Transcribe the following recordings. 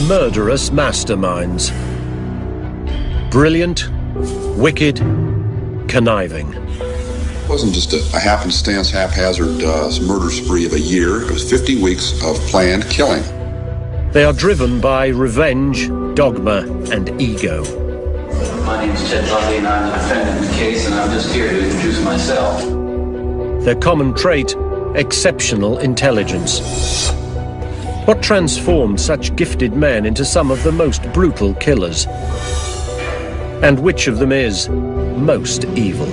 murderous masterminds. Brilliant, wicked, conniving. It wasn't just a happenstance, haphazard murder spree of a year. It was 50 weeks of planned killing. They are driven by revenge, dogma, and ego. My name is Ted Bundy, and I'm the defendant in the case, and I'm just here to introduce myself. Their common trait, exceptional intelligence. What transformed such gifted men into some of the most brutal killers? And which of them is most evil?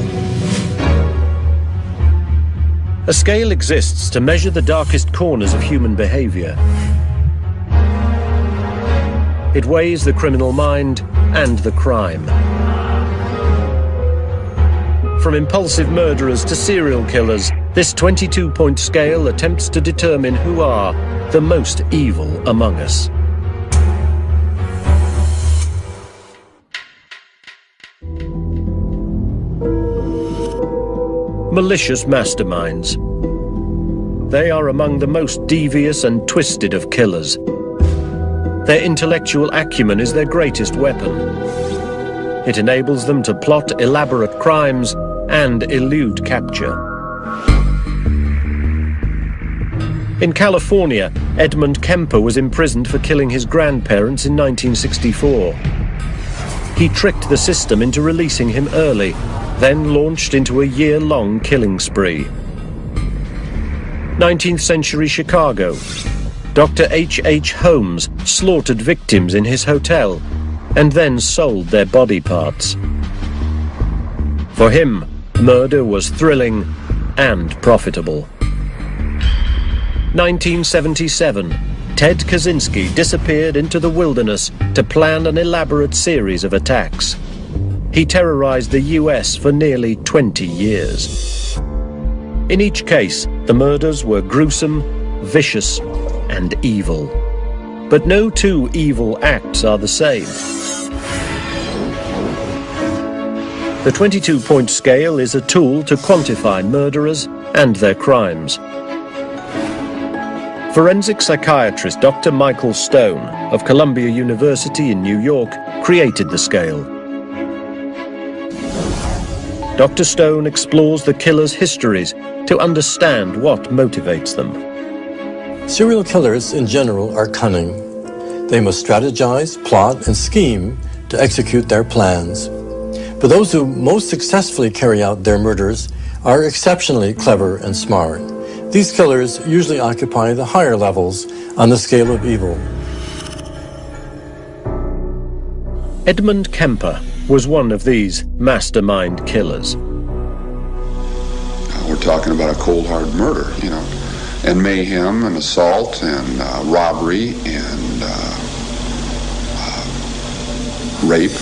A scale exists to measure the darkest corners of human behavior. It weighs the criminal mind and the crime. From impulsive murderers to serial killers, this 22-point scale attempts to determine who are the most evil among us. Malicious masterminds. They are among the most devious and twisted of killers. Their intellectual acumen is their greatest weapon. It enables them to plot elaborate crimes and elude capture. In California, Edmund Kemper was imprisoned for killing his grandparents in 1964. He tricked the system into releasing him early, then launched into a year-long killing spree. 19th century Chicago. Dr. H.H. Holmes slaughtered victims in his hotel and then sold their body parts. For him, murder was thrilling and profitable. 1977. Ted Kaczynski disappeared into the wilderness to plan an elaborate series of attacks. He terrorized the US for nearly 20 years. In each case, the murders were gruesome, vicious, and evil. But no two evil acts are the same. The 22-point scale is a tool to quantify murderers and their crimes. Forensic psychiatrist Dr. Michael Stone of Columbia University in New York created the scale. Dr. Stone explores the killers' histories to understand what motivates them. Serial killers in general are cunning. They must strategize, plot, and scheme to execute their plans. But those who most successfully carry out their murders are exceptionally clever and smart. These killers usually occupy the higher levels on the scale of evil. Edmund Kemper was one of these mastermind killers. We're talking about a cold, hard murder, and mayhem and assault and robbery and rape.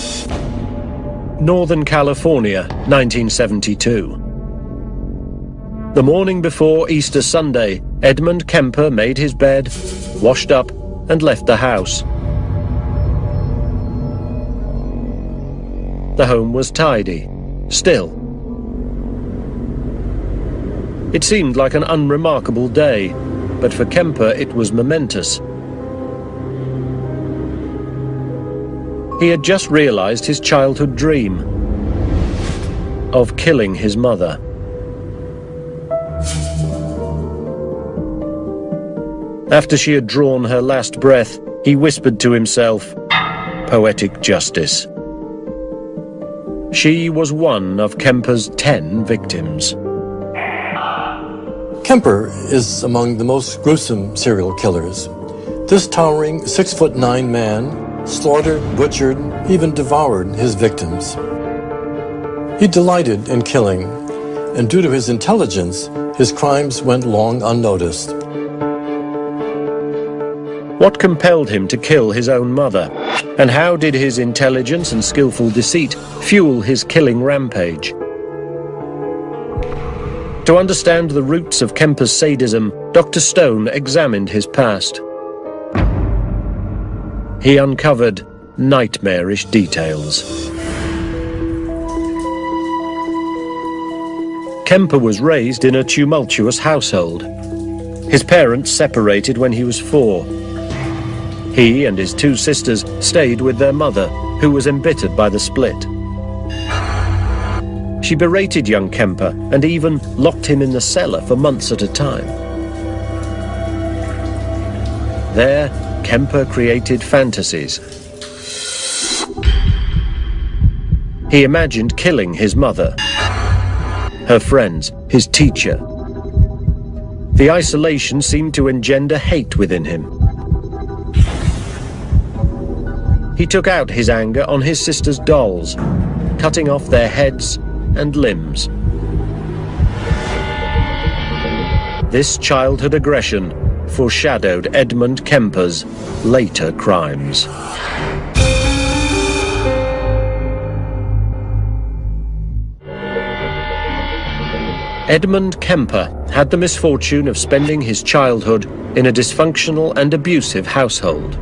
Northern California, 1972. The morning before Easter Sunday, Edmund Kemper made his bed, washed up, and left the house. The home was tidy, still. It seemed like an unremarkable day, but for Kemper it was momentous. He had just realized his childhood dream of killing his mother. After she had drawn her last breath, he whispered to himself, "Poetic justice." She was one of Kemper's 10 victims. Kemper is among the most gruesome serial killers. This towering 6'9" man slaughtered, butchered, even devoured his victims. He delighted in killing, and due to his intelligence, his crimes went long unnoticed. What compelled him to kill his own mother? And how did his intelligence and skillful deceit fuel his killing rampage? To understand the roots of Kemper's sadism, Dr. Stone examined his past. He uncovered nightmarish details. Kemper was raised in a tumultuous household. His parents separated when he was 4. He and his two sisters stayed with their mother, who was embittered by the split. She berated young Kemper and even locked him in the cellar for months at a time. There, Kemper created fantasies. He imagined killing his mother, her friends, his teacher. The isolation seemed to engender hate within him. He took out his anger on his sister's dolls, cutting off their heads and limbs. This childhood aggression foreshadowed Edmund Kemper's later crimes. Edmund Kemper had the misfortune of spending his childhood in a dysfunctional and abusive household.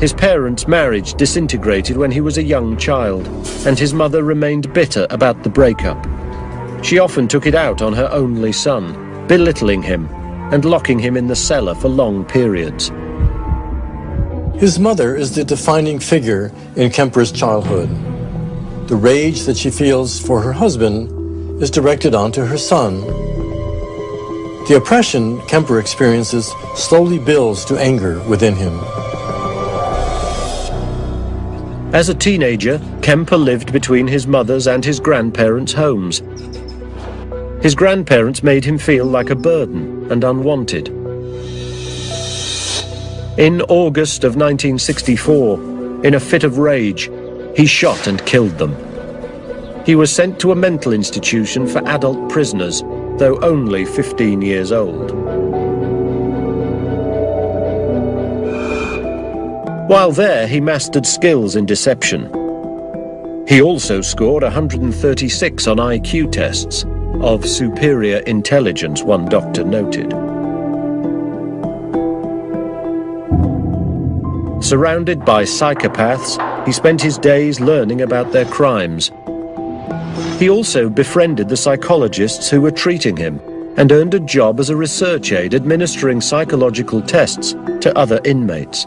His parents' marriage disintegrated when he was a young child, and his mother remained bitter about the breakup. She often took it out on her only son, belittling him and locking him in the cellar for long periods. His mother is the defining figure in Kemper's childhood. The rage that she feels for her husband is directed onto her son. The oppression Kemper experiences slowly builds to anger within him. As a teenager, Kemper lived between his mother's and his grandparents' homes. His grandparents made him feel like a burden and unwanted. In August of 1964, in a fit of rage, he shot and killed them. He was sent to a mental institution for adult prisoners, though only 15 years old. While there, he mastered skills in deception. He also scored 136 on IQ tests, of superior intelligence, one doctor noted. Surrounded by psychopaths, he spent his days learning about their crimes. He also befriended the psychologists who were treating him and earned a job as a research aide administering psychological tests to other inmates.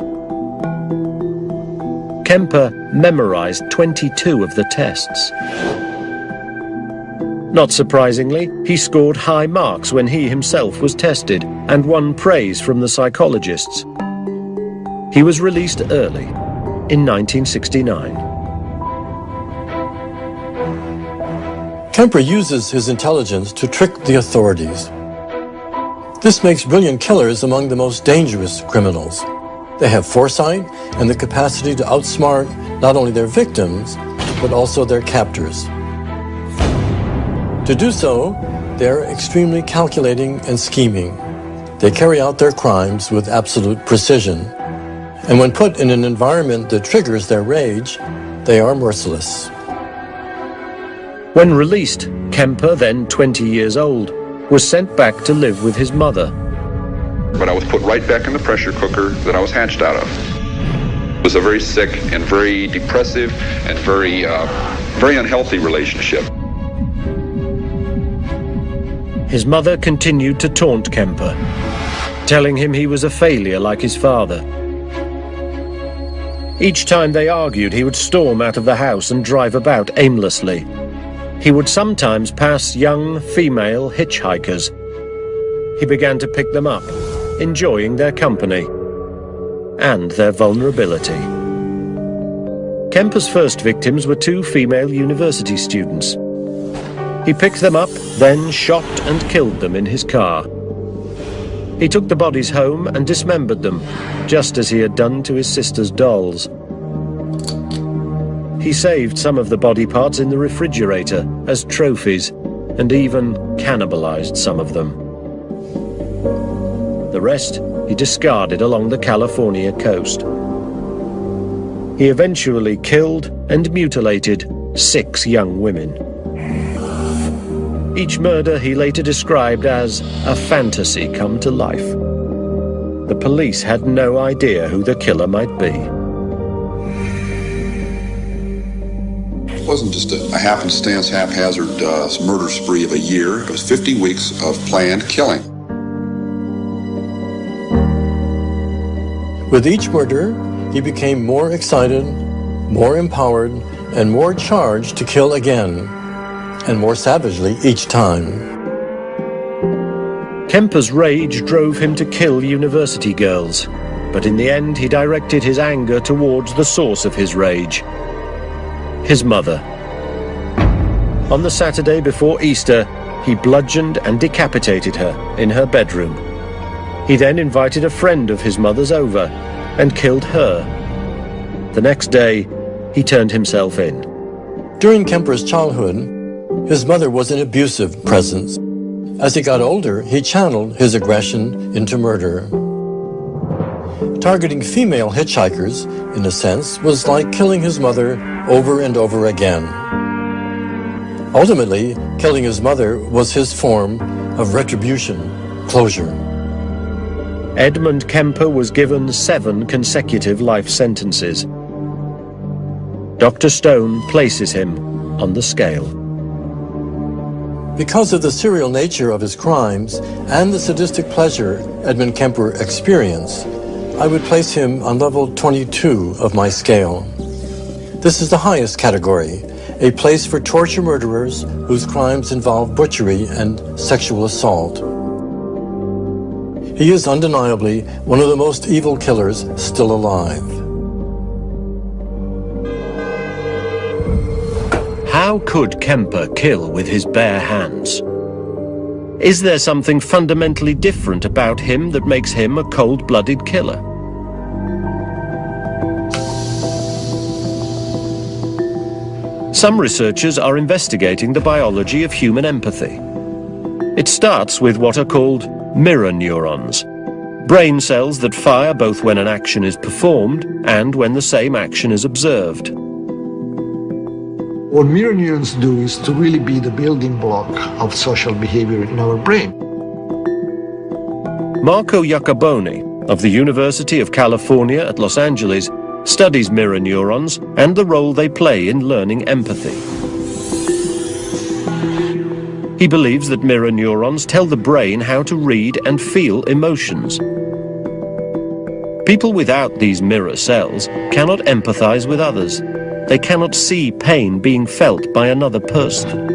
Kemper memorized 22 of the tests. Not surprisingly, he scored high marks when he himself was tested and won praise from the psychologists. He was released early, in 1969. Kemper uses his intelligence to trick the authorities. This makes brilliant killers among the most dangerous criminals. They have foresight and the capacity to outsmart not only their victims, but also their captors. To do so, they are extremely calculating and scheming. They carry out their crimes with absolute precision. And when put in an environment that triggers their rage, they are merciless. When released, Kemper, then 20 years old, was sent back to live with his mother. But I was put right back in the pressure cooker that I was hatched out of. It was a very sick and very depressive and very unhealthy relationship. His mother continued to taunt Kemper, telling him he was a failure like his father. Each time they argued, he would storm out of the house and drive about aimlessly. He would sometimes pass young female hitchhikers. He began to pick them up, enjoying their company and their vulnerability. Kemper's first victims were two female university students. He picked them up, then shot and killed them in his car. He took the bodies home and dismembered them, just as he had done to his sister's dolls. He saved some of the body parts in the refrigerator as trophies and even cannibalized some of them. The rest he discarded along the California coast. He eventually killed and mutilated 6 young women. Each murder he later described as a fantasy come to life. The police had no idea who the killer might be. It wasn't just a happenstance, haphazard murder spree of a year. It was 50 weeks of planned killing. With each murder, he became more excited, more empowered, and more charged to kill again, and more savagely each time. Kemper's rage drove him to kill university girls, but in the end he directed his anger towards the source of his rage, his mother. On the Saturday before Easter, he bludgeoned and decapitated her in her bedroom. He then invited a friend of his mother's over and killed her. The next day, he turned himself in. During Kemper's childhood, his mother was an abusive presence. As he got older, he channeled his aggression into murder. Targeting female hitchhikers, in a sense, was like killing his mother over and over again. Ultimately, killing his mother was his form of retribution, closure. Edmund Kemper was given 7 consecutive life sentences. Dr. Stone places him on the scale. Because of the serial nature of his crimes and the sadistic pleasure Edmund Kemper experienced, I would place him on level 22 of my scale. This is the highest category, a place for torture murderers whose crimes involve butchery and sexual assault. He is undeniably one of the most evil killers still alive. How could Kemper kill with his bare hands? Is there something fundamentally different about him that makes him a cold-blooded killer? Some researchers are investigating the biology of human empathy. It starts with what are called mirror neurons, brain cells that fire both when an action is performed and when the same action is observed. What mirror neurons do is to really be the building block of social behavior in our brain. Marco Iacoboni of the University of California at Los Angeles studies mirror neurons and the role they play in learning empathy. He believes that mirror neurons tell the brain how to read and feel emotions. People without these mirror cells cannot empathize with others. They cannot see pain being felt by another person.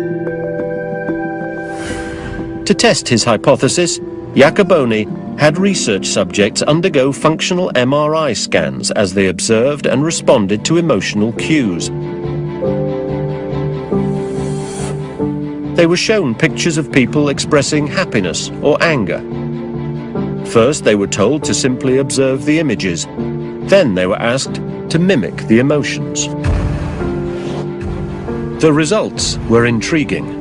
To test his hypothesis, Iacoboni had research subjects undergo functional MRI scans as they observed and responded to emotional cues. They were shown pictures of people expressing happiness or anger. First, they were told to simply observe the images. Then they were asked to mimic the emotions. The results were intriguing.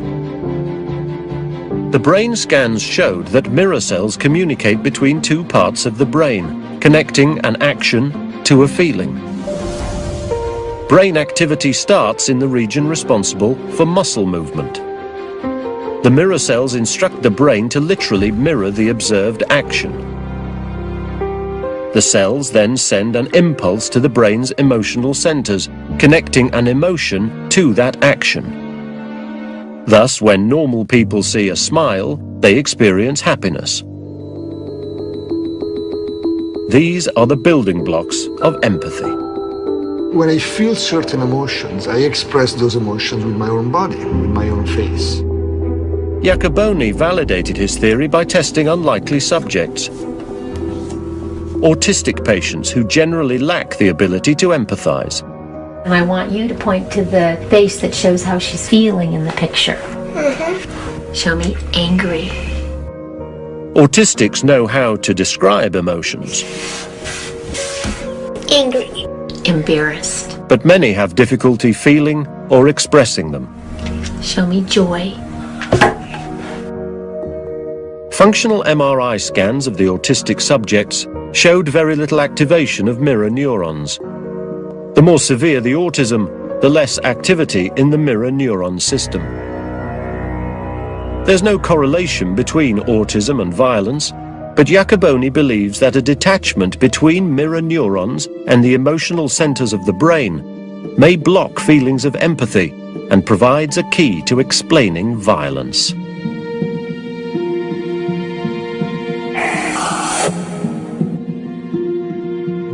The brain scans showed that mirror cells communicate between 2 parts of the brain, connecting an action to a feeling. Brain activity starts in the region responsible for muscle movement. The mirror cells instruct the brain to literally mirror the observed action. The cells then send an impulse to the brain's emotional centers, connecting an emotion to that action. Thus, when normal people see a smile, they experience happiness. These are the building blocks of empathy. When I feel certain emotions, I express those emotions with my own body, with my own face. Iacoboni validated his theory by testing unlikely subjects. Autistic patients who generally lack the ability to empathize. And I want you to point to the face that shows how she's feeling in the picture. Show me angry. Autistics know how to describe emotions. Angry. Embarrassed. But many have difficulty feeling or expressing them. Show me joy. Functional MRI scans of the autistic subjects showed very little activation of mirror neurons. The more severe the autism, the less activity in the mirror neuron system. There's no correlation between autism and violence, but Iacoboni believes that a detachment between mirror neurons and the emotional centers of the brain may block feelings of empathy and provides a key to explaining violence.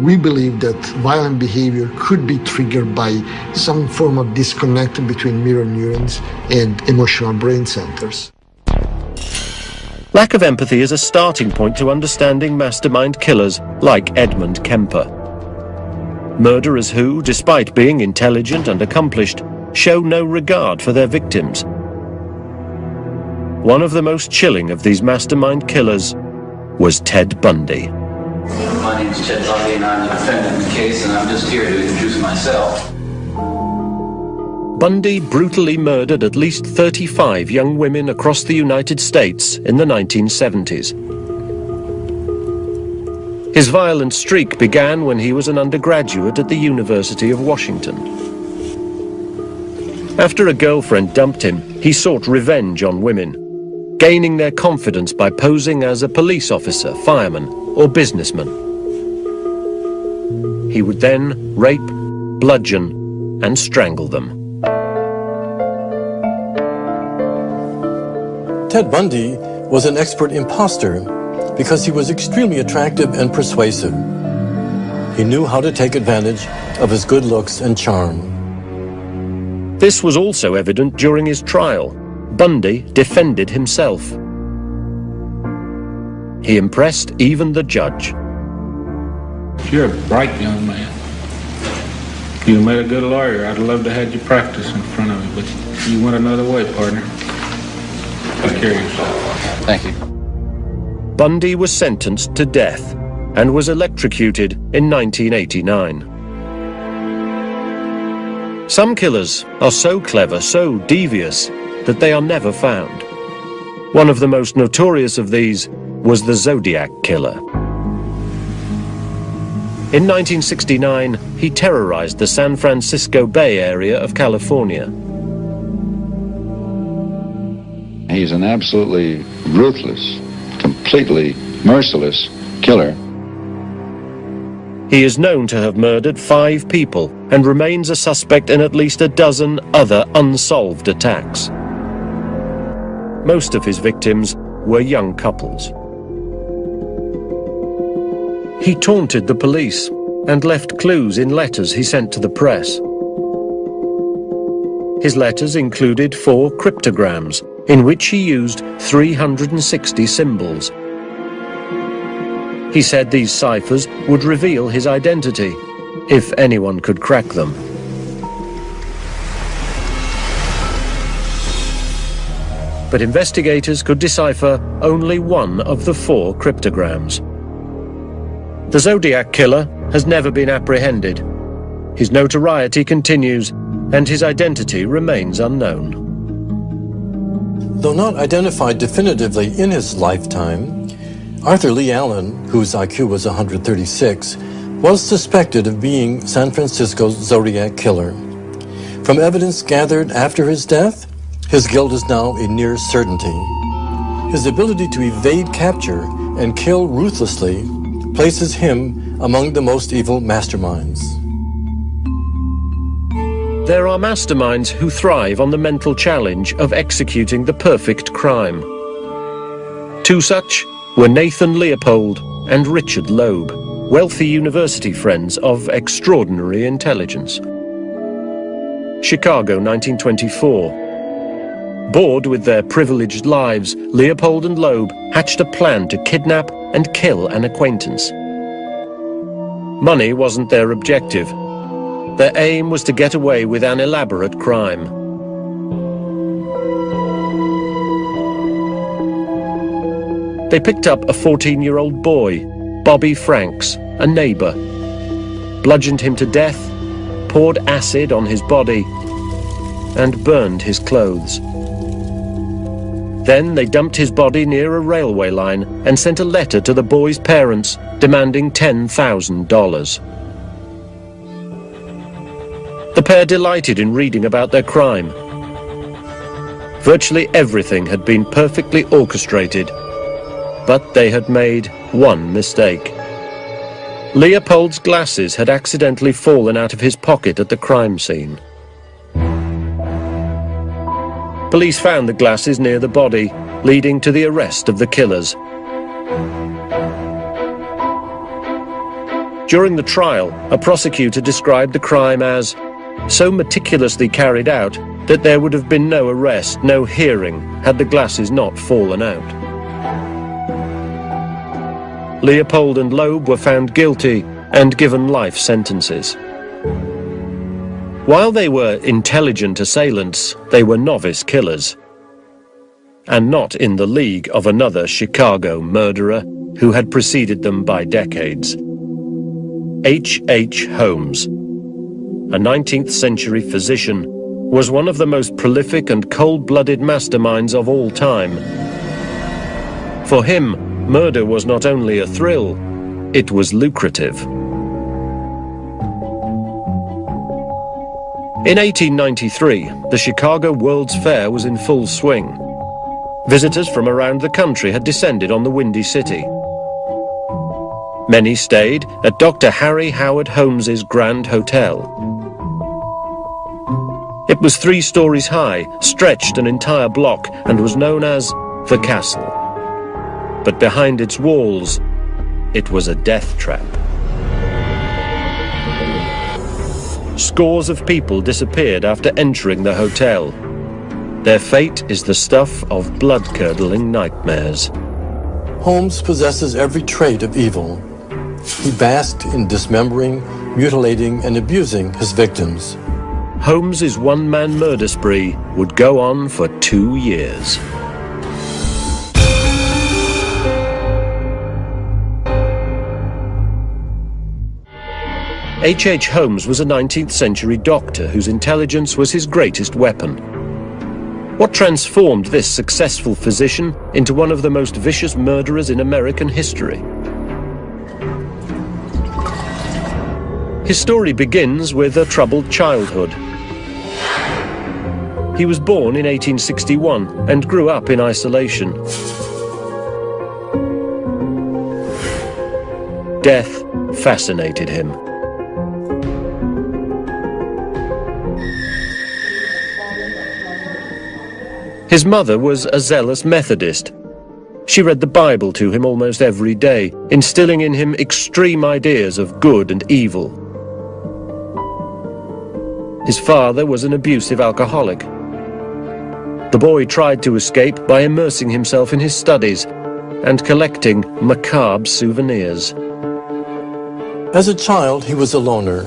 We believe that violent behavior could be triggered by some form of disconnect between mirror neurons and emotional brain centers. Lack of empathy is a starting point to understanding mastermind killers like Edmund Kemper. Murderers who, despite being intelligent and accomplished, show no regard for their victims. One of the most chilling of these mastermind killers was Ted Bundy. My name is Ted Bundy and I'm the defendant in the case, and I'm just here to introduce myself. Bundy brutally murdered at least 35 young women across the United States in the 1970s. His violent streak began when he was an undergraduate at the University of Washington. After a girlfriend dumped him, he sought revenge on women, gaining their confidence by posing as a police officer, fireman, or businessman. He would then rape, bludgeon, and strangle them. Ted Bundy was an expert imposter because he was extremely attractive and persuasive. He knew how to take advantage of his good looks and charm. This was also evident during his trial. Bundy defended himself. He impressed even the judge. You're a bright young man. You made a good lawyer. I'd love to have you practice in front of me, but you went another way, partner. Take care of yourself. Thank you. Bundy was sentenced to death and was electrocuted in 1989. Some killers are so clever, so devious, that they are never found. One of the most notorious of these was the Zodiac Killer. In 1969, he terrorized the San Francisco Bay Area of California. He's an absolutely ruthless, completely merciless killer. He is known to have murdered 5 people and remains a suspect in at least a dozen other unsolved attacks. Most of his victims were young couples. He taunted the police and left clues in letters he sent to the press. His letters included 4 cryptograms in which he used 360 symbols. He said these ciphers would reveal his identity, if anyone could crack them. But investigators could decipher only one of the 4 cryptograms. The Zodiac Killer has never been apprehended. His notoriety continues, and his identity remains unknown. Though not identified definitively in his lifetime, Arthur Lee Allen, whose IQ was 136, was suspected of being San Francisco's Zodiac Killer. From evidence gathered after his death, his guilt is now a near certainty. His ability to evade capture and kill ruthlessly places him among the most evil masterminds. There are masterminds who thrive on the mental challenge of executing the perfect crime. 2 such were Nathan Leopold and Richard Loeb, wealthy university friends of extraordinary intelligence. Chicago, 1924. Bored with their privileged lives, Leopold and Loeb hatched a plan to kidnap and kill an acquaintance. Money wasn't their objective. Their aim was to get away with an elaborate crime. They picked up a 14-year-old boy, Bobby Franks, a neighbor, bludgeoned him to death, poured acid on his body, and burned his clothes. Then they dumped his body near a railway line and sent a letter to the boy's parents demanding $10,000. The pair delighted in reading about their crime. Virtually everything had been perfectly orchestrated, but they had made one mistake. Leopold's glasses had accidentally fallen out of his pocket at the crime scene. Police found the glasses near the body, leading to the arrest of the killers. During the trial, a prosecutor described the crime as so meticulously carried out that there would have been no arrest, no hearing, had the glasses not fallen out. Leopold and Loeb were found guilty and given life sentences. While they were intelligent assailants, they were novice killers, and not in the league of another Chicago murderer who had preceded them by decades. H. Holmes, a 19th century physician, was one of the most prolific and cold-blooded masterminds of all time. For him, murder was not only a thrill, it was lucrative. In 1893, the Chicago World's Fair was in full swing. Visitors from around the country had descended on the Windy City. Many stayed at Dr. Harry Howard Holmes's Grand Hotel. It was 3 stories high, stretched an entire block, and was known as the Castle. But behind its walls, it was a death trap. Scores of people disappeared after entering the hotel. Their fate is the stuff of blood-curdling nightmares. Holmes possesses every trait of evil. He basked in dismembering, mutilating, and abusing his victims. Holmes's one-man murder spree would go on for 2 years. H. Holmes was a 19th century doctor whose intelligence was his greatest weapon. What transformed this successful physician into one of the most vicious murderers in American history? His story begins with a troubled childhood. He was born in 1861 and grew up in isolation. Death fascinated him. His mother was a zealous Methodist. She read the Bible to him almost every day, instilling in him extreme ideas of good and evil. His father was an abusive alcoholic. The boy tried to escape by immersing himself in his studies and collecting macabre souvenirs. As a child, he was a loner.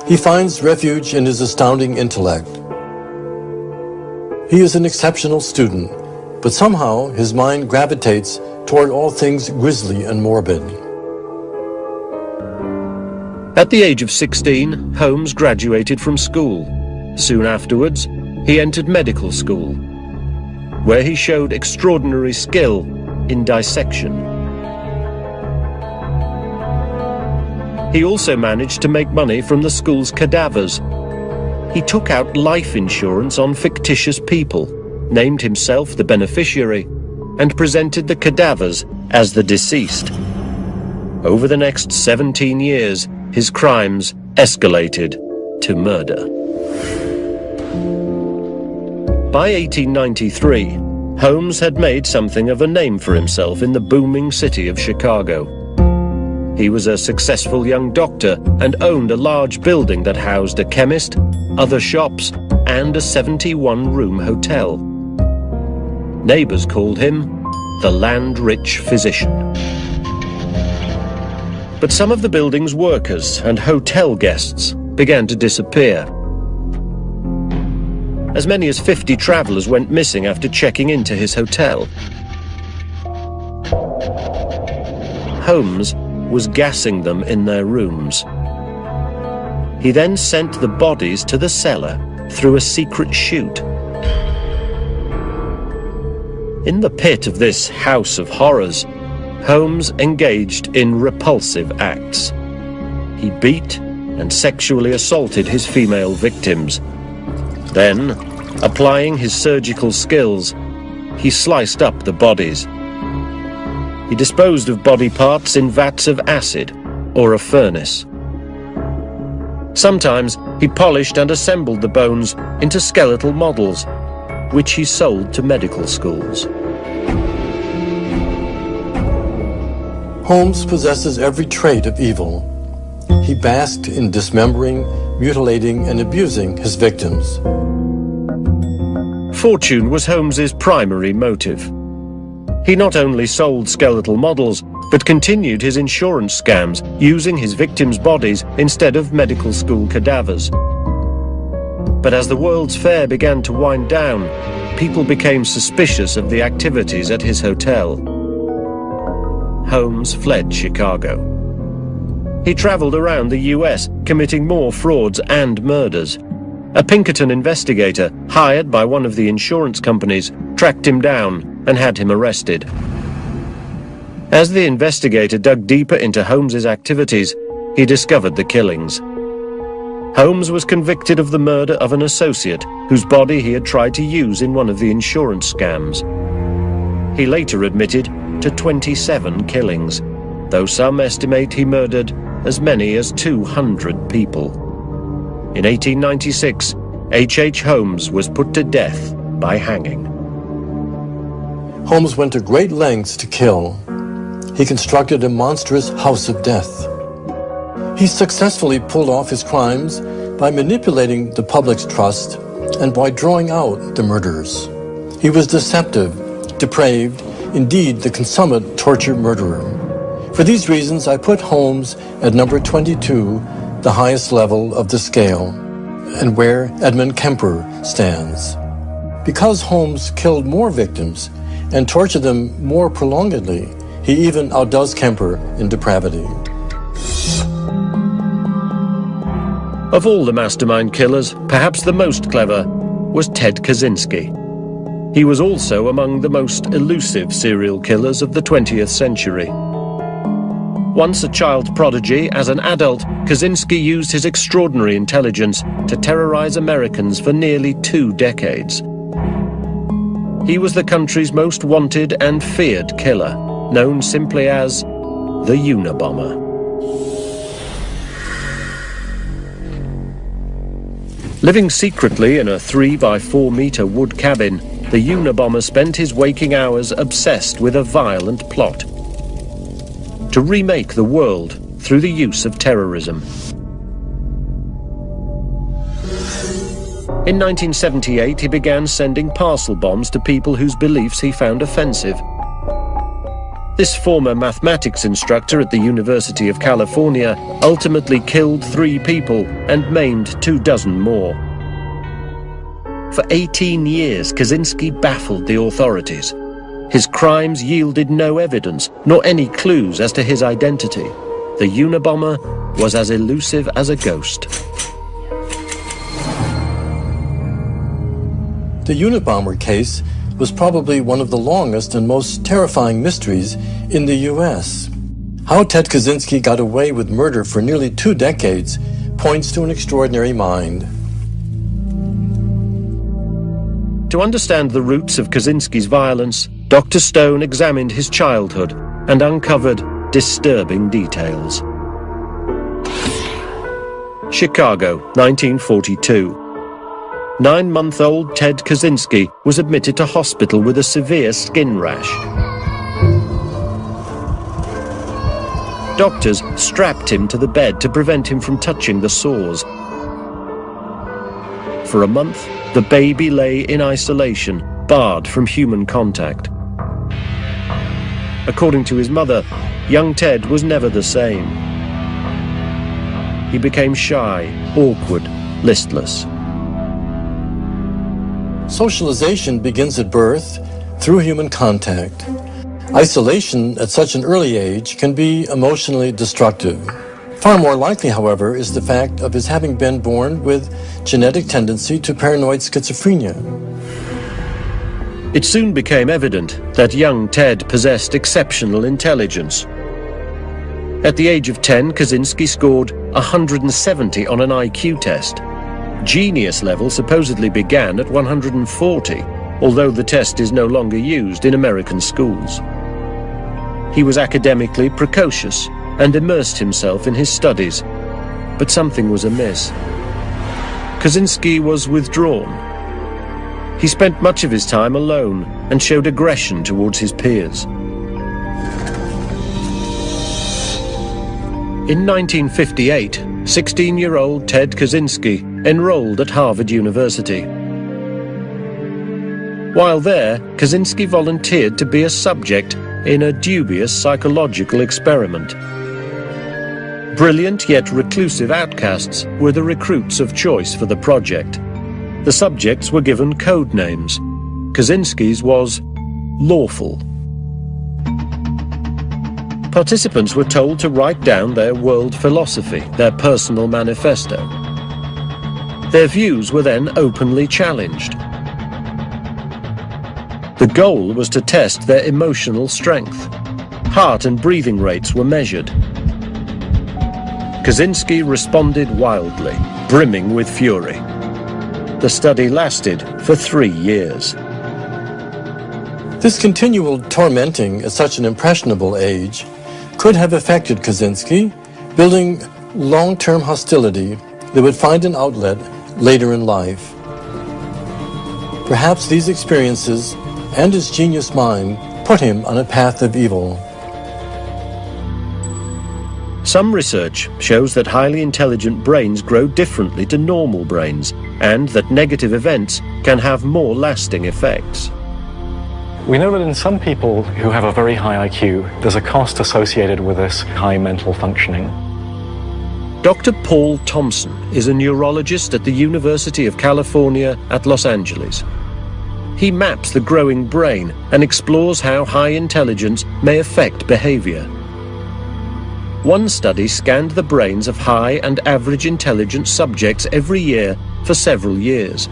He finds refuge in his astounding intellect. He is an exceptional student, but somehow his mind gravitates toward all things grisly and morbid. At the age of 16, Holmes graduated from school. Soon afterwards, he entered medical school, where he showed extraordinary skill in dissection. He also managed to make money from the school's cadavers. He took out life insurance on fictitious people, named himself the beneficiary, and presented the cadavers as the deceased. Over the next 17 years, his crimes escalated to murder. By 1893, Holmes had made something of a name for himself in the booming city of Chicago. He was a successful young doctor and owned a large building that housed a chemist, other shops, and a 71-room hotel. Neighbors called him the land-rich physician. But some of the building's workers and hotel guests began to disappear. As many as 50 travelers went missing after checking into his hotel. Holmes was gassing them in their rooms. He then sent the bodies to the cellar through a secret chute. In the pit of this house of horrors, Holmes engaged in repulsive acts. He beat and sexually assaulted his female victims. Then, applying his surgical skills, he sliced up the bodies. He disposed of body parts in vats of acid or a furnace. Sometimes he polished and assembled the bones into skeletal models, which he sold to medical schools. Holmes possesses every trait of evil. he basked in dismembering, mutilating, and abusing his victims. Fortune was Holmes's primary motive. He not only sold skeletal models, but continued his insurance scams using his victims' bodies instead of medical school cadavers. But as the World's Fair began to wind down, people became suspicious of the activities at his hotel. Holmes fled Chicago. He traveled around the US, committing more frauds and murders. A Pinkerton investigator, hired by one of the insurance companies, tracked him down and had him arrested. As the investigator dug deeper into Holmes's activities, he discovered the killings. Holmes was convicted of the murder of an associate whose body he had tried to use in one of the insurance scams. He later admitted to 27 killings, though some estimate he murdered as many as 200 people. In 1896, H.H. Holmes was put to death by hanging. Holmes went to great lengths to kill. He constructed a monstrous house of death. He successfully pulled off his crimes by manipulating the public's trust and by drawing out the murderers. He was deceptive, depraved, indeed the consummate torture murderer. For these reasons, I put Holmes at number 22, the highest level of the scale, and where Edmund Kemper stands. Because Holmes killed more victims and tortured them more prolongedly, he even outdoes Kemper in depravity. Of all the mastermind killers, perhaps the most clever was Ted Kaczynski. He was also among the most elusive serial killers of the 20th century. Once a child prodigy, as an adult, Kaczynski used his extraordinary intelligence to terrorize Americans for nearly 2 decades. He was the country's most wanted and feared killer, known simply as the Unabomber. Living secretly in a 3-by-4-meter wood cabin, the Unabomber spent his waking hours obsessed with a violent plot to remake the world through the use of terrorism. In 1978, he began sending parcel bombs to people whose beliefs he found offensive. This former mathematics instructor at the University of California ultimately killed 3 people and maimed 24 more. For 18 years, Kaczynski baffled the authorities. His crimes yielded no evidence, nor any clues as to his identity. The Unabomber was as elusive as a ghost. The Unabomber case was probably one of the longest and most terrifying mysteries in the U.S. How Ted Kaczynski got away with murder for nearly 2 decades points to an extraordinary mind. To understand the roots of Kaczynski's violence, Dr. Stone examined his childhood and uncovered disturbing details. Chicago, 1942. 9-month-old Ted Kaczynski was admitted to hospital with a severe skin rash. Doctors strapped him to the bed to prevent him from touching the sores. For a month, the baby lay in isolation, barred from human contact. According to his mother, young Ted was never the same. He became shy, awkward, listless. Socialization begins at birth through human contact. Isolation at such an early age can be emotionally destructive. Far more likely, however, is the fact of his having been born with genetic tendency to paranoid schizophrenia. It soon became evident that young Ted possessed exceptional intelligence. At the age of 10, Kaczynski scored 170 on an IQ test. Genius level supposedly began at 140, although the test is no longer used in American schools. He was academically precocious and immersed himself in his studies, but something was amiss. Kaczynski was withdrawn. He spent much of his time alone and showed aggression towards his peers. In 1958, 16-year-old Ted Kaczynski enrolled at Harvard University. While there, Kaczynski volunteered to be a subject in a dubious psychological experiment. Brilliant yet reclusive outcasts were the recruits of choice for the project. The subjects were given code names. Kaczynski's was Lawful. Participants were told to write down their world philosophy, their personal manifesto. Their views were then openly challenged. The goal was to test their emotional strength. Heart and breathing rates were measured. Kaczynski responded wildly, brimming with fury. The study lasted for 3 years. This continual tormenting at such an impressionable age could have affected Kaczynski, building long-term hostility that would find an outlet later in life. Perhaps these experiences and his genius mind put him on a path of evil. Some research shows that highly intelligent brains grow differently to normal brains, and that negative events can have more lasting effects. We know that in some people who have a very high IQ, there's a cost associated with this high mental functioning. Dr. Paul Thompson is a neurologist at the University of California at Los Angeles. He maps the growing brain and explores how high intelligence may affect behavior. One study scanned the brains of high and average intelligence subjects every year for several years.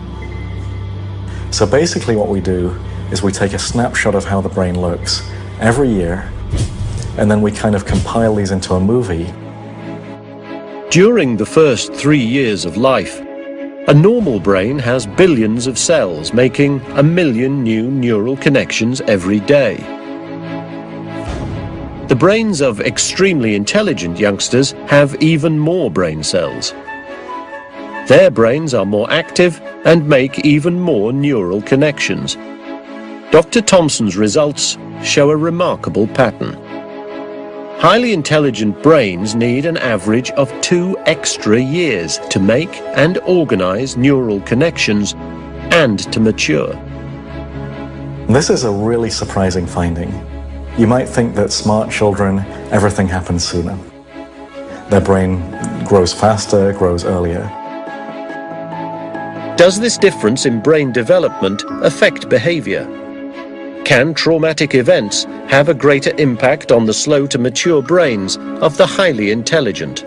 So basically what we do is we take a snapshot of how the brain looks every year, and then we kind of compile these into a movie. During the first 3 years of life, a normal brain has billions of cells making 1 million new neural connections every day. The brains of extremely intelligent youngsters have even more brain cells. Their brains are more active and make even more neural connections. Dr. Thompson's results show a remarkable pattern. Highly intelligent brains need an average of 2 extra years to make and organize neural connections and to mature. This is a really surprising finding. You might think that smart children, everything happens sooner. Their brain grows faster, grows earlier. Does this difference in brain development affect behavior? Can traumatic events have a greater impact on the slow-to-mature brains of the highly intelligent?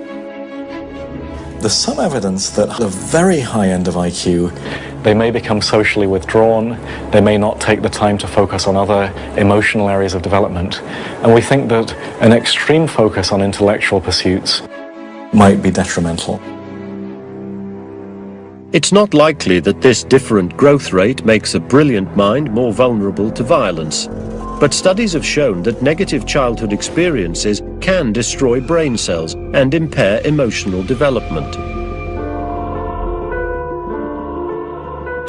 There's some evidence that at the very high end of IQ, they may become socially withdrawn, they may not take the time to focus on other emotional areas of development, and we think that an extreme focus on intellectual pursuits might be detrimental. It's not likely that this different growth rate makes a brilliant mind more vulnerable to violence, but studies have shown that negative childhood experiences can destroy brain cells and impair emotional development.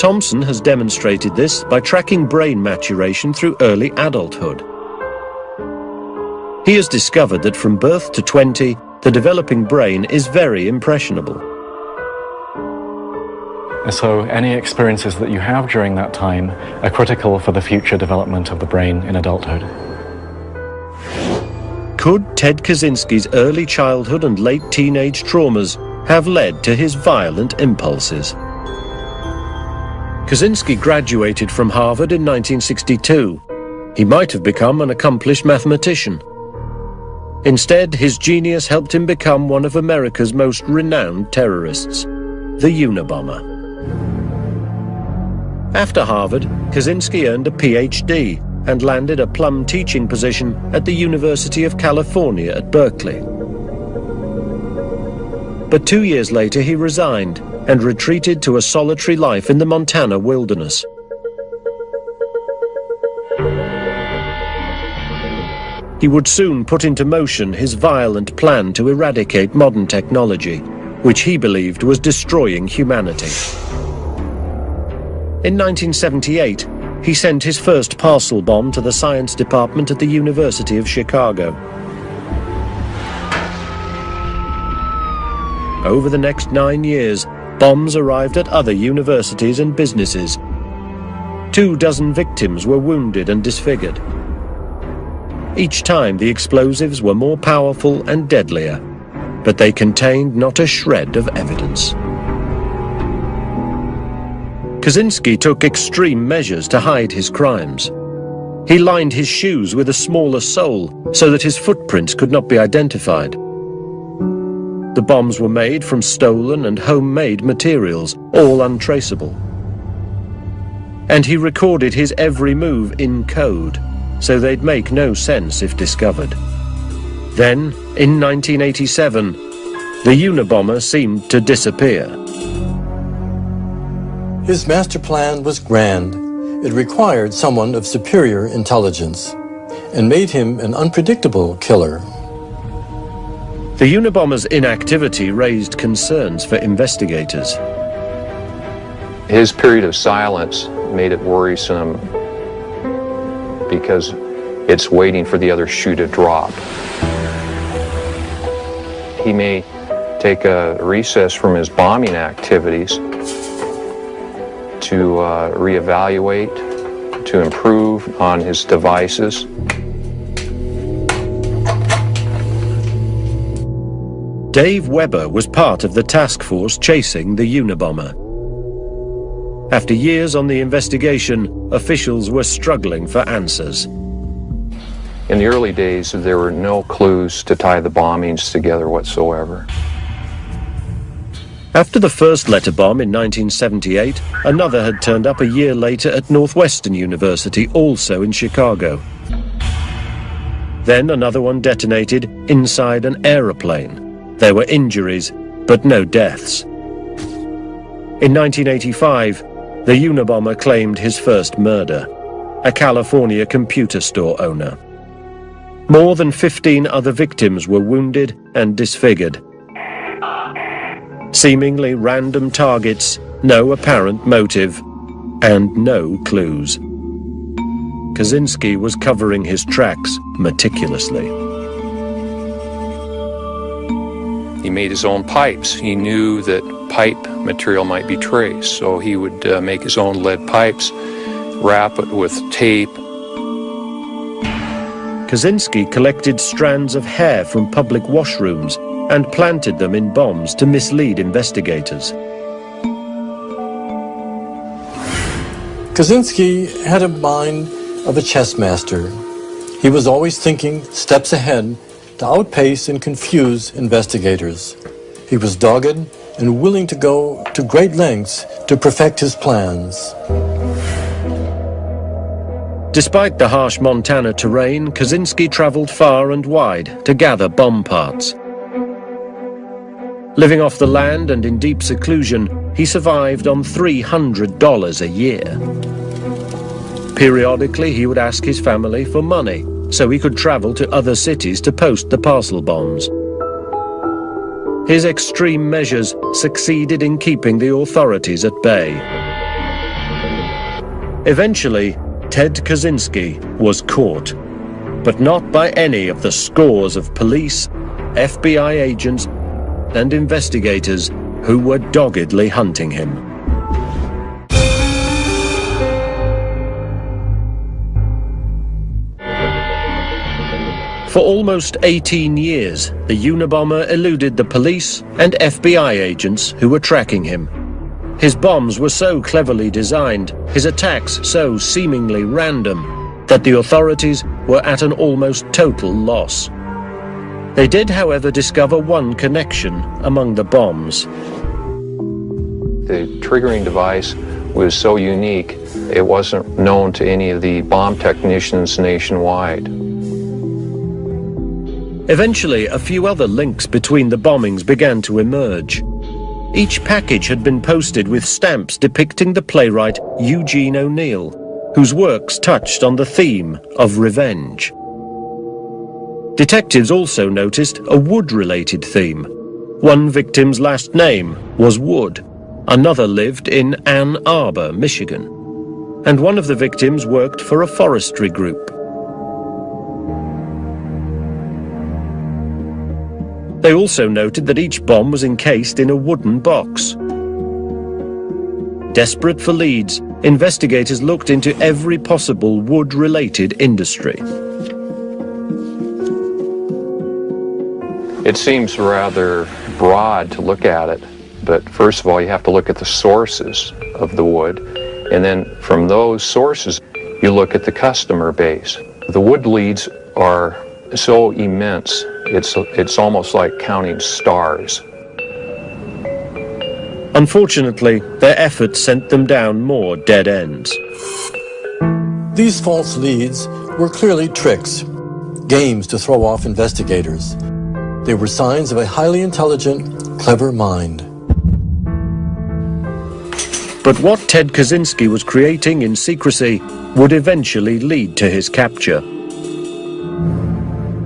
Thompson has demonstrated this by tracking brain maturation through early adulthood. He has discovered that from birth to 20, the developing brain is very impressionable. And so any experiences that you have during that time are critical for the future development of the brain in adulthood. Could Ted Kaczynski's early childhood and late teenage traumas have led to his violent impulses? Kaczynski graduated from Harvard in 1962. He might have become an accomplished mathematician. Instead, his genius helped him become one of America's most renowned terrorists, the Unabomber. After Harvard, Kaczynski earned a PhD and landed a plum teaching position at the University of California at Berkeley. But 2 years later he resigned and retreated to a solitary life in the Montana wilderness. He would soon put into motion his violent plan to eradicate modern technology, which he believed was destroying humanity. In 1978, he sent his first parcel bomb to the science department at the University of Chicago. Over the next 9 years, bombs arrived at other universities and businesses. 24 victims were wounded and disfigured. Each time the explosives were more powerful and deadlier, but they contained not a shred of evidence. Kaczynski took extreme measures to hide his crimes. He lined his shoes with a smaller sole so that his footprints could not be identified. The bombs were made from stolen and homemade materials, all untraceable. And he recorded his every move in code, so they'd make no sense if discovered. Then, in 1987, the Unabomber seemed to disappear. His master plan was grand. It required someone of superior intelligence and made him an unpredictable killer. The Unabomber's inactivity raised concerns for investigators. His period of silence made it worrisome because it's waiting for the other shoe to drop. He may take a recess from his bombing activities to reevaluate, to improve on his devices. Dave Webber was part of the task force chasing the Unabomber. After years on the investigation, officials were struggling for answers. In the early days, there were no clues to tie the bombings together whatsoever. After the first letter bomb in 1978, another had turned up a year later at Northwestern University, also in Chicago. Then another one detonated inside an aeroplane. There were injuries, but no deaths. In 1985, the Unabomber claimed his first murder, a California computer store owner. More than 15 other victims were wounded and disfigured. Seemingly random targets, no apparent motive, and no clues. Kaczynski was covering his tracks meticulously. He made his own pipes. He knew that pipe material might be traced, so he would make his own lead pipes, wrap it with tape. Kaczynski collected strands of hair from public washrooms and planted them in bombs to mislead investigators. Kaczynski had a mind of a chess master. He was always thinking steps ahead to outpace and confuse investigators. He was dogged and willing to go to great lengths to perfect his plans. Despite the harsh Montana terrain, Kaczynski traveled far and wide to gather bomb parts. Living off the land and in deep seclusion, he survived on $300 a year. Periodically, he would ask his family for money so he could travel to other cities to post the parcel bombs. His extreme measures succeeded in keeping the authorities at bay. Eventually, Ted Kaczynski was caught, but not by any of the scores of police, FBI agents, and investigators who were doggedly hunting him. For almost 18 years, the Unabomber eluded the police and FBI agents who were tracking him. His bombs were so cleverly designed, his attacks so seemingly random, that the authorities were at an almost total loss. They did, however, discover one connection among the bombs. The triggering device was so unique, it wasn't known to any of the bomb technicians nationwide. Eventually, a few other links between the bombings began to emerge. Each package had been posted with stamps depicting the playwright Eugene O'Neill, whose works touched on the theme of revenge. Detectives also noticed a Wood-related theme. One victim's last name was Wood, another lived in Ann Arbor, Michigan, and one of the victims worked for a forestry group. They also noted that each bomb was encased in a wooden box. Desperate for leads, investigators looked into every possible wood-related industry. It seems rather broad to look at it, but first of all, you have to look at the sources of the wood, and then from those sources, you look at the customer base. The wood leads are so immense, it's almost like counting stars. Unfortunately, their efforts sent them down more dead ends. These false leads were clearly tricks, games to throw off investigators. They were signs of a highly intelligent, clever mind. But what Ted Kaczynski was creating in secrecy would eventually lead to his capture.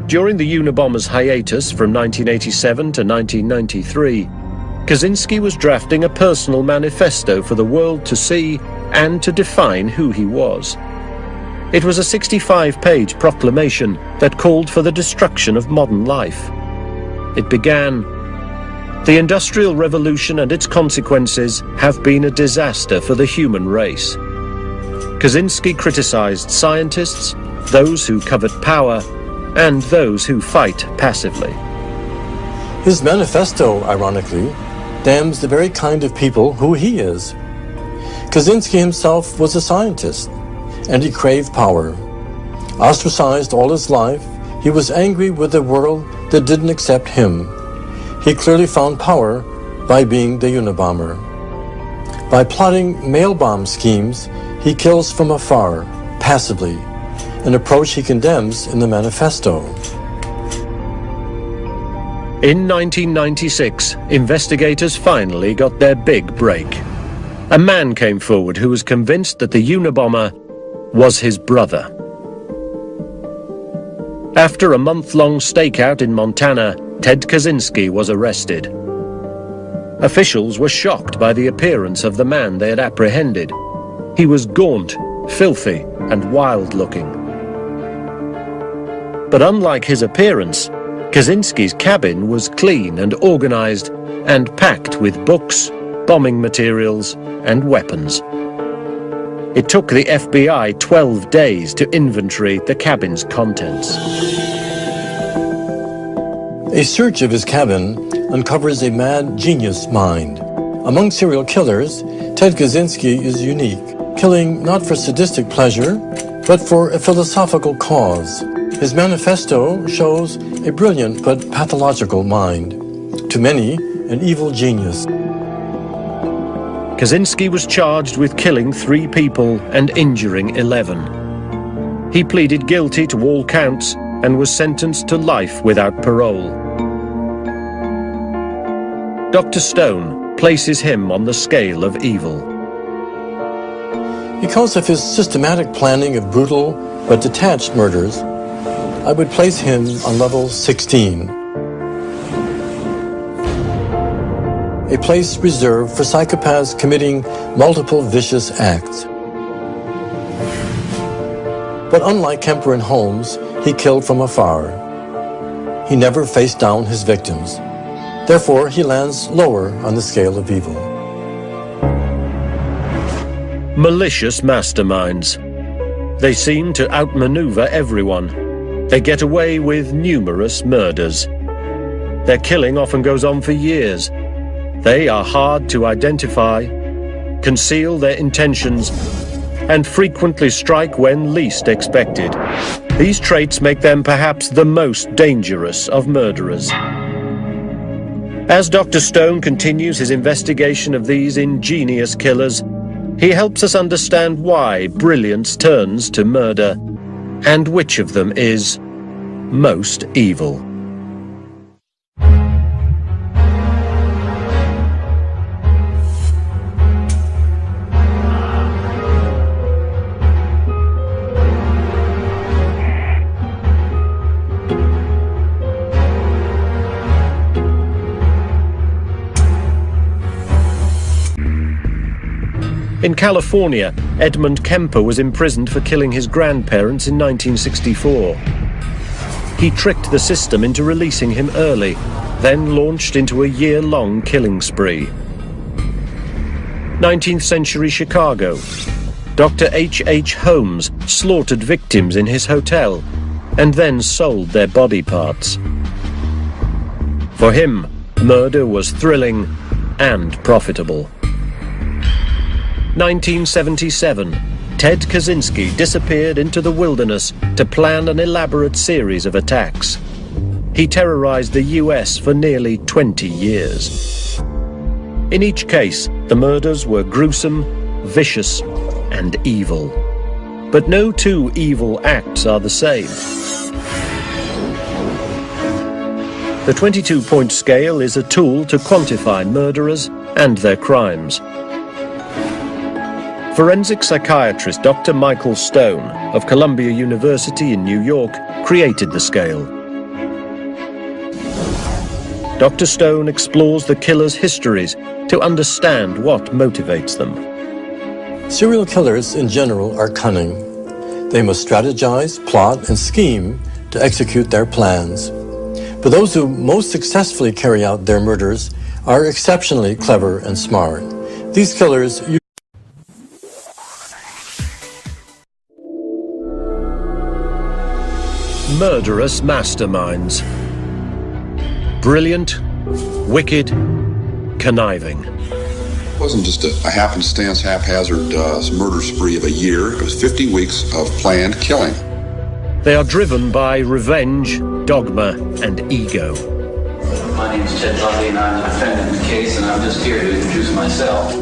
During the Unabomber's hiatus from 1987 to 1993, Kaczynski was drafting a personal manifesto for the world to see and to define who he was. It was a 65-page proclamation that called for the destruction of modern life. It began, "The Industrial Revolution and its consequences have been a disaster for the human race." Kaczynski criticized scientists, those who covet power, and those who fight passively. His manifesto, ironically, damns the very kind of people who he is. Kaczynski himself was a scientist, and he craved power. Ostracized all his life, he was angry with the world that didn't accept him. He clearly found power by being the Unabomber. By plotting mail bomb schemes, he kills from afar, passively, an approach he condemns in the manifesto. In 1996, investigators finally got their big break. A man came forward who was convinced that the Unabomber was his brother. After a month-long stakeout in Montana, Ted Kaczynski was arrested. Officials were shocked by the appearance of the man they had apprehended. He was gaunt, filthy, and wild-looking. But unlike his appearance, Kaczynski's cabin was clean and organized and packed with books, bombing materials, and weapons. It took the FBI 12 days to inventory the cabin's contents. A search of his cabin uncovers a mad genius mind. Among serial killers, Ted Kaczynski is unique, killing not for sadistic pleasure, but for a philosophical cause. His manifesto shows a brilliant but pathological mind. To many, an evil genius. Kaczynski was charged with killing 3 people and injuring 11. He pleaded guilty to all counts and was sentenced to life without parole. Dr. Stone places him on the scale of evil. Because of his systematic planning of brutal but detached murders, I would place him on level 16. A place reserved for psychopaths committing multiple vicious acts. But unlike Kemper and Holmes, he killed from afar. He never faced down his victims. Therefore, he lands lower on the scale of evil. Malicious masterminds. They seem to outmaneuver everyone. They get away with numerous murders. Their killing often goes on for years. They are hard to identify, conceal their intentions, and frequently strike when least expected. These traits make them perhaps the most dangerous of murderers. As Dr. Stone continues his investigation of these ingenious killers, he helps us understand why brilliance turns to murder, and which of them is most evil. In California, Edmund Kemper was imprisoned for killing his grandparents in 1964. He tricked the system into releasing him early, then launched into a year-long killing spree. 19th century Chicago. Dr. H.H. Holmes slaughtered victims in his hotel and then sold their body parts. For him, murder was thrilling and profitable. 1977. Ted Kaczynski disappeared into the wilderness to plan an elaborate series of attacks. He terrorized the US for nearly 20 years. In each case, the murders were gruesome, vicious, and evil. But no two evil acts are the same. The 22-point scale is a tool to quantify murderers and their crimes. Forensic psychiatrist Dr. Michael Stone of Columbia University in New York created the scale. Dr. Stone explores the killers' histories to understand what motivates them. Serial killers in general are cunning. They must strategize, plot, and scheme to execute their plans. But those who most successfully carry out their murders are exceptionally clever and smart. These killers Murderous masterminds. Brilliant, wicked, conniving. It wasn't just a happenstance, haphazard murder spree of a year. It was 50 weeks of planned killing. They are driven by revenge, dogma, and ego. My name is Ted Bundy, and I'm the defendant in the case, and I'm just here to introduce myself.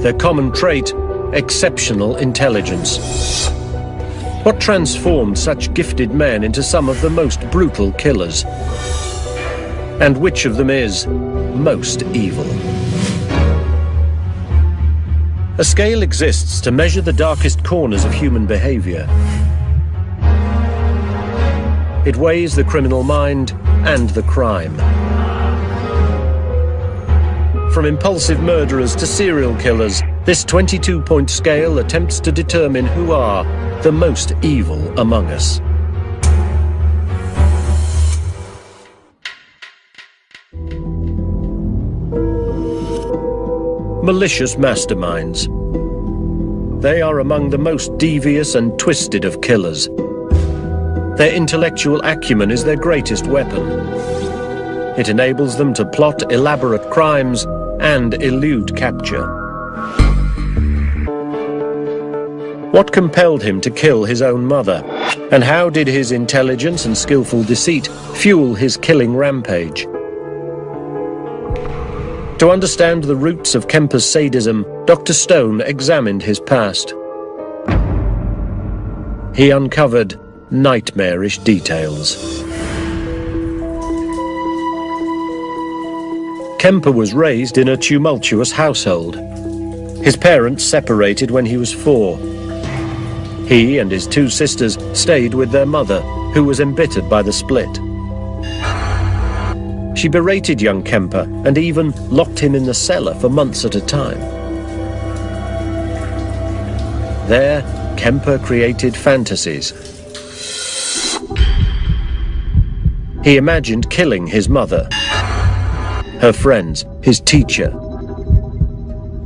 Their common trait, exceptional intelligence. What transformed such gifted men into some of the most brutal killers? And which of them is most evil? A scale exists to measure the darkest corners of human behavior. It weighs the criminal mind and the crime. From impulsive murderers to serial killers, this 22-point scale attempts to determine who are the most evil among us. Malicious masterminds. They are among the most devious and twisted of killers. Their intellectual acumen is their greatest weapon. It enables them to plot elaborate crimes and elude capture. What compelled him to kill his own mother? And how did his intelligence and skillful deceit fuel his killing rampage? To understand the roots of Kemper's sadism, Dr. Stone examined his past. He uncovered nightmarish details. Kemper was raised in a tumultuous household. His parents separated when he was 4. He and his 2 sisters stayed with their mother, who was embittered by the split. She berated young Kemper and even locked him in the cellar for months at a time. There, Kemper created fantasies. He imagined killing his mother, her friends, his teacher.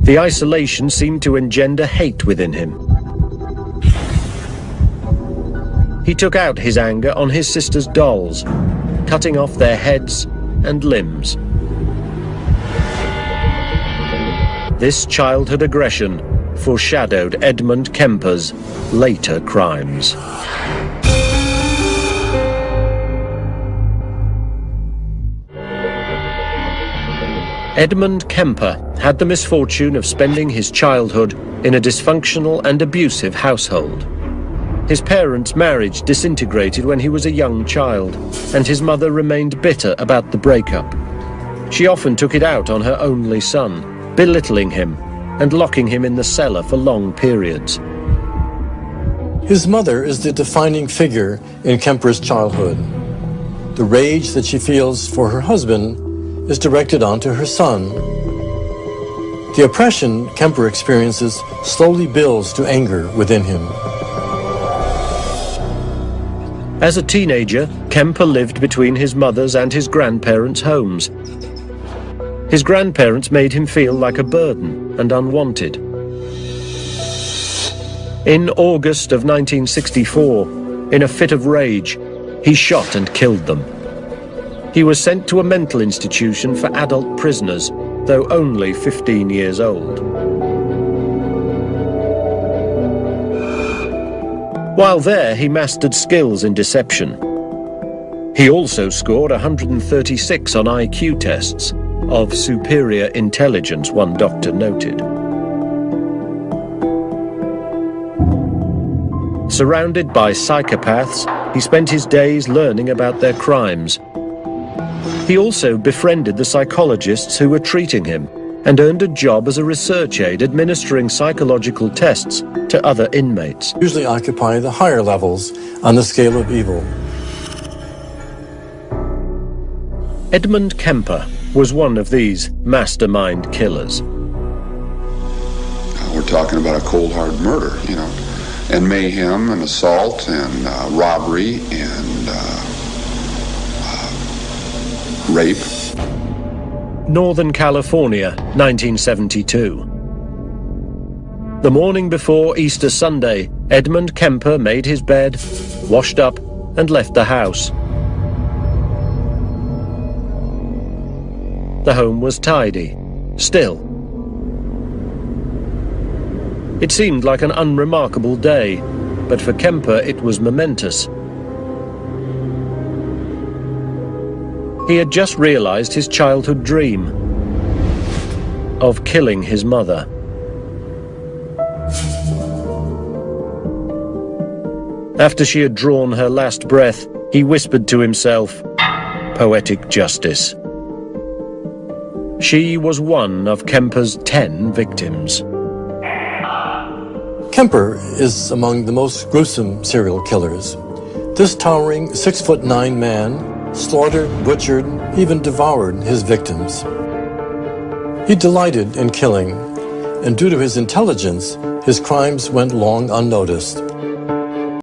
The isolation seemed to engender hate within him. He took out his anger on his sister's dolls, cutting off their heads and limbs. This childhood aggression foreshadowed Edmund Kemper's later crimes. Edmund Kemper had the misfortune of spending his childhood in a dysfunctional and abusive household. His parents' marriage disintegrated when he was a young child, and his mother remained bitter about the breakup. She often took it out on her only son, belittling him and locking him in the cellar for long periods. His mother is the defining figure in Kemper's childhood. The rage that she feels for her husband is directed onto her son. The oppression Kemper experiences slowly builds to anger within him. As a teenager, Kemper lived between his mother's and his grandparents' homes. His grandparents made him feel like a burden and unwanted. In August of 1964, in a fit of rage, he shot and killed them. He was sent to a mental institution for adult prisoners, though only 15 years old. While there, he mastered skills in deception. He also scored 136 on IQ tests, of superior intelligence, one doctor noted. Surrounded by psychopaths, he spent his days learning about their crimes. He also befriended the psychologists who were treating him and earned a job as a research aide administering psychological tests to other inmates. Usually occupy the higher levels on the scale of evil. Edmund Kemper was one of these mastermind killers. We're talking about a cold, hard murder, you know, and mayhem and assault and robbery and rape. Northern California, 1972. The morning before Easter Sunday, Edmund Kemper made his bed, washed up, and left the house. The home was tidy, still. It seemed like an unremarkable day, but for Kemper it was momentous. He had just realized his childhood dream of killing his mother. After she had drawn her last breath, he whispered to himself, "Poetic justice." She was one of Kemper's 10 victims. Kemper is among the most gruesome serial killers. This towering 6'9" man slaughtered, butchered, even devoured his victims. He delighted in killing, and due to his intelligence, his crimes went long unnoticed.